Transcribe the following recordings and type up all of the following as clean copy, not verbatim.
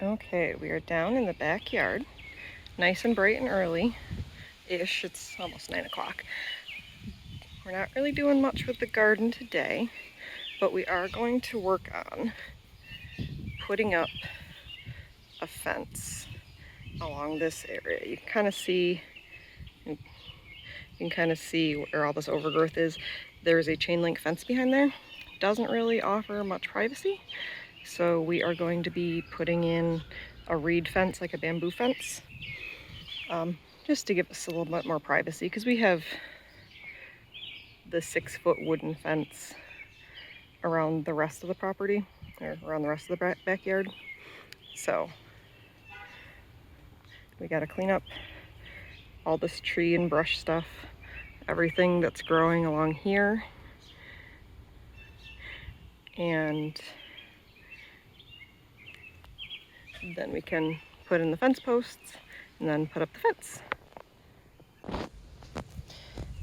Okay, we are down in the backyard, nice and bright and early-ish. It's almost 9 o'clock. We're not really doing much with the garden today, but we are going to work on putting up a fence along this area. You can kind of see where all this overgrowth is. There's a chain link fence behind there. Doesn't really offer much privacy, so we are going to be putting in a reed fence, like a bamboo fence, just to give us a little bit more privacy, because we have the 6-foot wooden fence around the rest of the property, or around the rest of the backyard. So we got to clean up all this tree and brush stuff, everything that's growing along here, and then we can put in the fence posts and then put up the fence.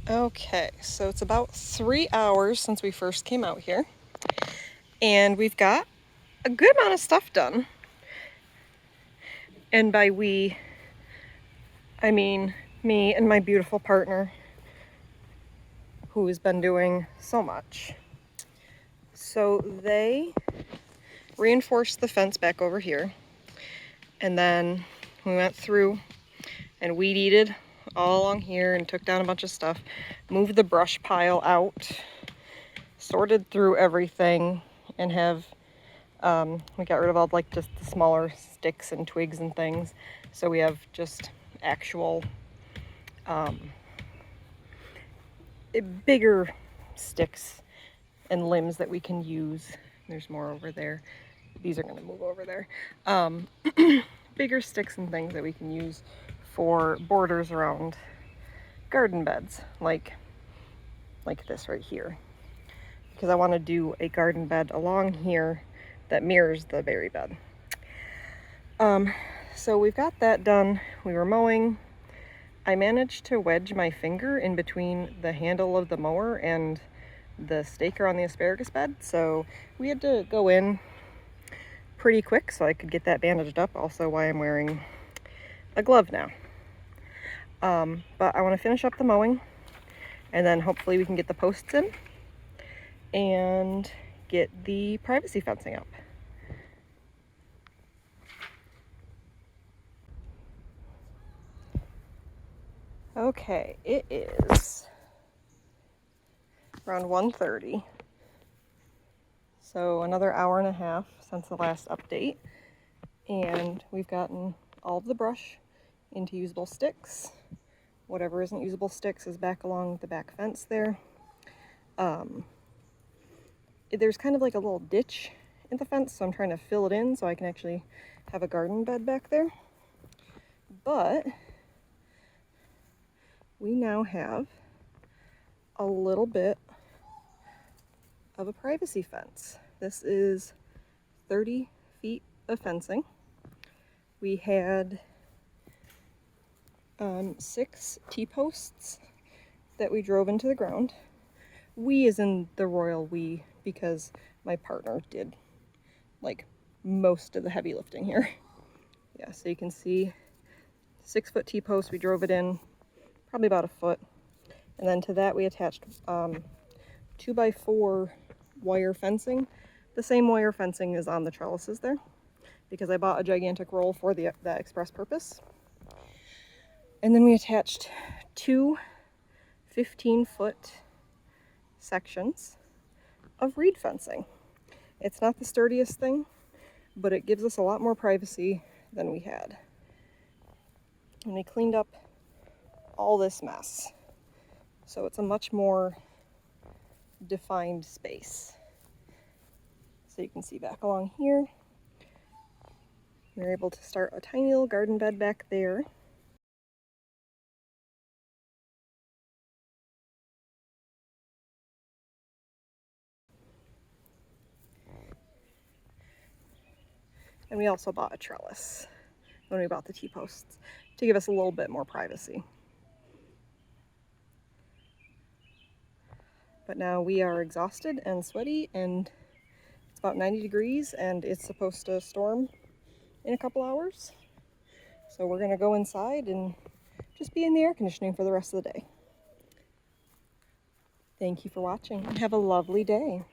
Okay, so it's about 3 hours since we first came out here, and we've got a good amount of stuff done. And by we, I mean me and my beautiful partner, who has been doing so much. So they reinforced the fence back over here, and then we went through and weed eated all along here and took down a bunch of stuff, moved the brush pile out, sorted through everything, and have we got rid of all like just the smaller sticks and twigs and things, so we have just actual bigger sticks and limbs that we can use. There's more over there. These are going to move over there. Bigger sticks and things that we can use for borders around garden beds, like this right here, because I want to do a garden bed along here that mirrors the berry bed. So we've got that done. We were mowing. I managed to wedge my finger in between the handle of the mower and the staker on the asparagus bed, so we had to go in pretty quick so I could get that bandaged up, also why I'm wearing a glove now. But I want to finish up the mowing, and then hopefully we can get the posts in and get the privacy fencing up. Okay, it is around 1:30, so another hour and a half since the last update, and we've gotten all of the brush into usable sticks. Whatever isn't usable sticks is back along the back fence there. There's kind of like a little ditch in the fence, so I'm trying to fill it in so I can actually have a garden bed back there. But we now have a little bit of a privacy fence. This is 30 feet of fencing. We had 6 T-posts that we drove into the ground. We is in the royal we, because my partner did like most of the heavy lifting here. Yeah, so you can see 6-foot T-post, we drove it in probably about a foot, and then to that we attached 2x4 wire fencing. The same wire fencing is on the trellises there, because I bought a gigantic roll for that express purpose. And then we attached 2 15-foot sections of reed fencing. It's not the sturdiest thing, but it gives us a lot more privacy than we had. And we cleaned up all this mess, so it's a much more defined space. So you can see back along here, we were able to start a tiny little garden bed back there. And we also bought a trellis when we bought the T-posts to give us a little bit more privacy. But now we are exhausted and sweaty, and it's about 90 degrees, and it's supposed to storm in a couple hours. So we're gonna go inside and just be in the air conditioning for the rest of the day. Thank you for watching and have a lovely day.